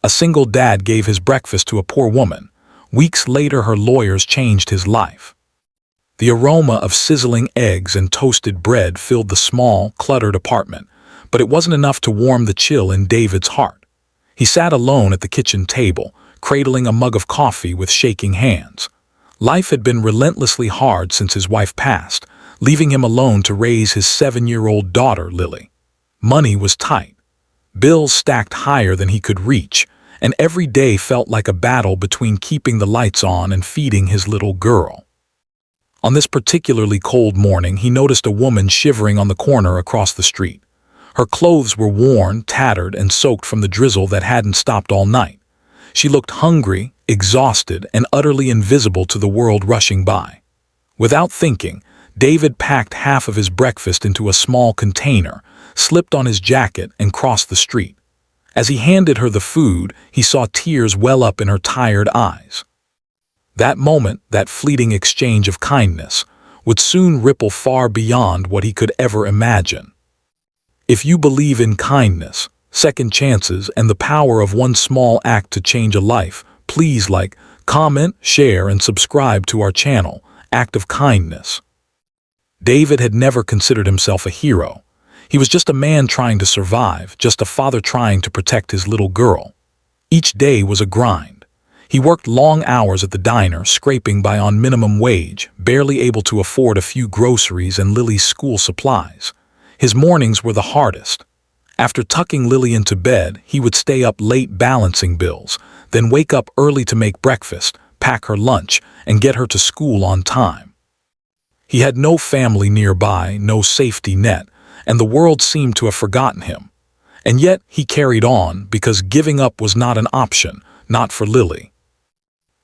A single dad gave his breakfast to a poor woman. Weeks later, her lawyers changed his life. The aroma of sizzling eggs and toasted bread filled the small, cluttered apartment, but it wasn't enough to warm the chill in David's heart. He sat alone at the kitchen table, cradling a mug of coffee with shaking hands. Life had been relentlessly hard since his wife passed, leaving him alone to raise his 7-year-old daughter, Lily. Money was tight. Bills stacked higher than he could reach, and every day felt like a battle between keeping the lights on and feeding his little girl. On this particularly cold morning, he noticed a woman shivering on the corner across the street. Her clothes were worn, tattered, and soaked from the drizzle that hadn't stopped all night. She looked hungry, exhausted, and utterly invisible to the world rushing by. Without thinking, David packed half of his breakfast into a small container, slipped on his jacket, and crossed the street. As he handed her the food, he saw tears well up in her tired eyes. That moment, that fleeting exchange of kindness, would soon ripple far beyond what he could ever imagine. If you believe in kindness, second chances, and the power of one small act to change a life, please like, comment, share, and subscribe to our channel, Act of Kindness. David had never considered himself a hero. He was just a man trying to survive, just a father trying to protect his little girl. Each day was a grind. He worked long hours at the diner, scraping by on minimum wage, barely able to afford a few groceries and Lily's school supplies. His mornings were the hardest. After tucking Lily into bed, he would stay up late balancing bills, then wake up early to make breakfast, pack her lunch, and get her to school on time. He had no family nearby, no safety net, and the world seemed to have forgotten him. And yet he carried on because giving up was not an option, not for Lily.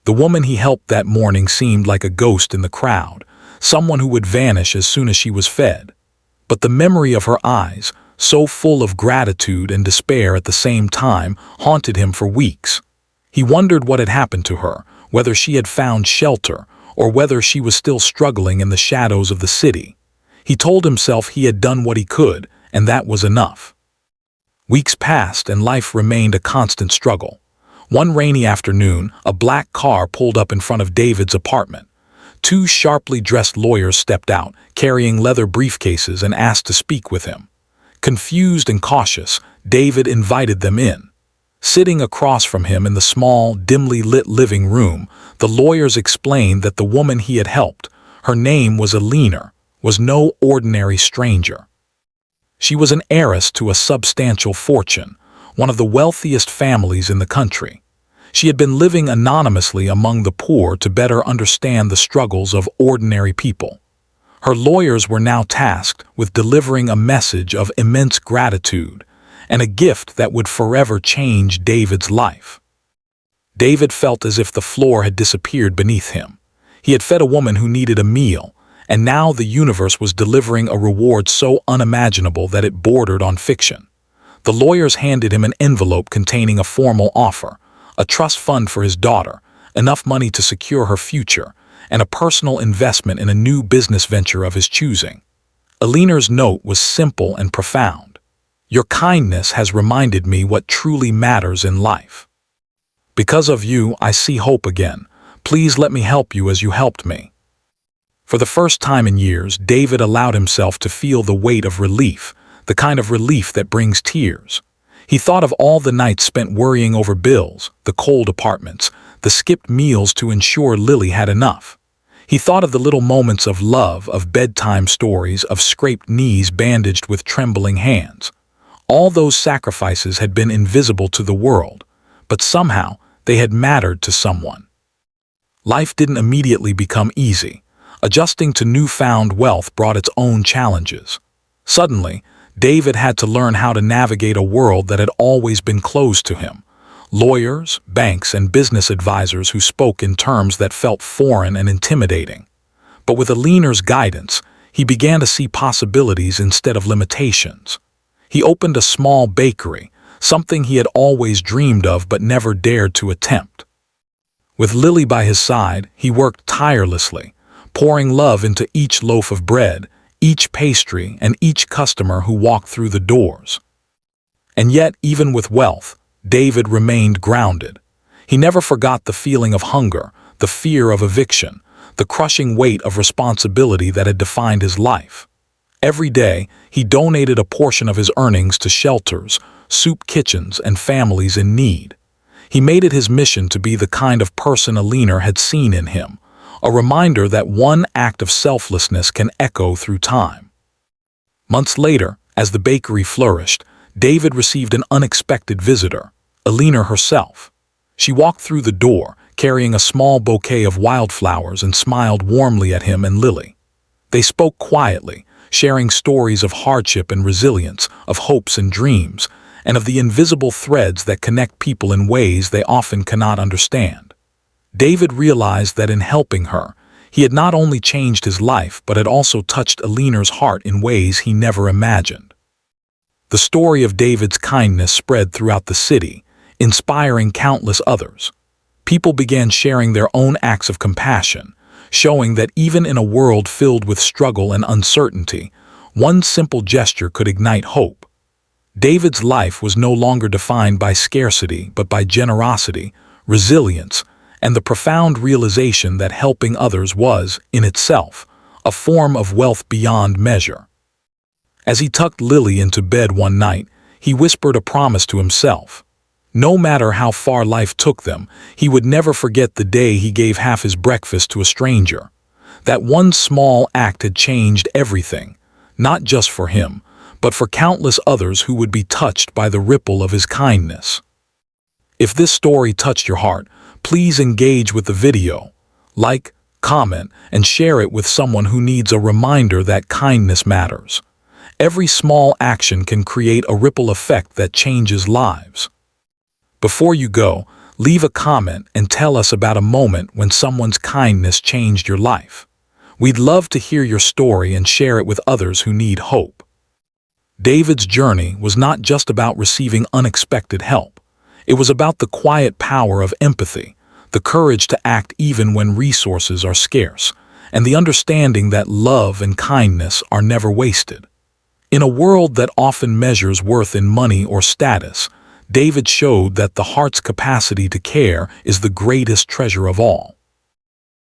The woman he helped that morning seemed like a ghost in the crowd, someone who would vanish as soon as she was fed. But the memory of her eyes, so full of gratitude and despair at the same time, haunted him for weeks. He wondered what had happened to her, whether she had found shelter, or whether she was still struggling in the shadows of the city. He told himself he had done what he could, and that was enough. Weeks passed, and life remained a constant struggle. One rainy afternoon, a black car pulled up in front of David's apartment. Two sharply dressed lawyers stepped out, carrying leather briefcases, and asked to speak with him. Confused and cautious, David invited them in. Sitting across from him in the small, dimly lit living room, the lawyers explained that the woman he had helped, her name was Elena, was no ordinary stranger. She was an heiress to a substantial fortune, one of the wealthiest families in the country. She had been living anonymously among the poor to better understand the struggles of ordinary people. Her lawyers were now tasked with delivering a message of immense gratitude and a gift that would forever change David's life. David felt as if the floor had disappeared beneath him. He had fed a woman who needed a meal, and now the universe was delivering a reward so unimaginable that it bordered on fiction. The lawyers handed him an envelope containing a formal offer, a trust fund for his daughter, enough money to secure her future, and a personal investment in a new business venture of his choosing. Elena's note was simple and profound. Your kindness has reminded me what truly matters in life. Because of you, I see hope again. Please let me help you as you helped me. For the first time in years, David allowed himself to feel the weight of relief, the kind of relief that brings tears. He thought of all the nights spent worrying over bills, the cold apartments, the skipped meals to ensure Lily had enough. He thought of the little moments of love, of bedtime stories, of scraped knees bandaged with trembling hands. All those sacrifices had been invisible to the world, but somehow they had mattered to someone. Life didn't immediately become easy. Adjusting to newfound wealth brought its own challenges. Suddenly, David had to learn how to navigate a world that had always been closed to him. Lawyers, banks, and business advisors who spoke in terms that felt foreign and intimidating. But with Elena's guidance, he began to see possibilities instead of limitations. He opened a small bakery, something he had always dreamed of but never dared to attempt. With Lily by his side, he worked tirelessly, pouring love into each loaf of bread, each pastry, and each customer who walked through the doors. And yet, even with wealth, David remained grounded. He never forgot the feeling of hunger, the fear of eviction, the crushing weight of responsibility that had defined his life. Every day, he donated a portion of his earnings to shelters, soup kitchens, and families in need. He made it his mission to be the kind of person Alina had seen in him, a reminder that one act of selflessness can echo through time. Months later, as the bakery flourished, David received an unexpected visitor, Alina herself. She walked through the door, carrying a small bouquet of wildflowers, and smiled warmly at him and Lily. They spoke quietly, sharing stories of hardship and resilience, of hopes and dreams, and of the invisible threads that connect people in ways they often cannot understand. David realized that in helping her, he had not only changed his life but had also touched Alina's heart in ways he never imagined. The story of David's kindness spread throughout the city, inspiring countless others. People began sharing their own acts of compassion, showing that even in a world filled with struggle and uncertainty, one simple gesture could ignite hope. David's life was no longer defined by scarcity but by generosity, resilience, and the profound realization that helping others was, in itself, a form of wealth beyond measure. As he tucked Lily into bed one night, he whispered a promise to himself. No matter how far life took them, he would never forget the day he gave half his breakfast to a stranger. That one small act had changed everything, not just for him, but for countless others who would be touched by the ripple of his kindness. If this story touched your heart, please engage with the video, like, comment, and share it with someone who needs a reminder that kindness matters. Every small action can create a ripple effect that changes lives. Before you go, leave a comment and tell us about a moment when someone's kindness changed your life. We'd love to hear your story and share it with others who need hope. David's journey was not just about receiving unexpected help. It was about the quiet power of empathy, the courage to act even when resources are scarce, and the understanding that love and kindness are never wasted. In a world that often measures worth in money or status, David showed that the heart's capacity to care is the greatest treasure of all.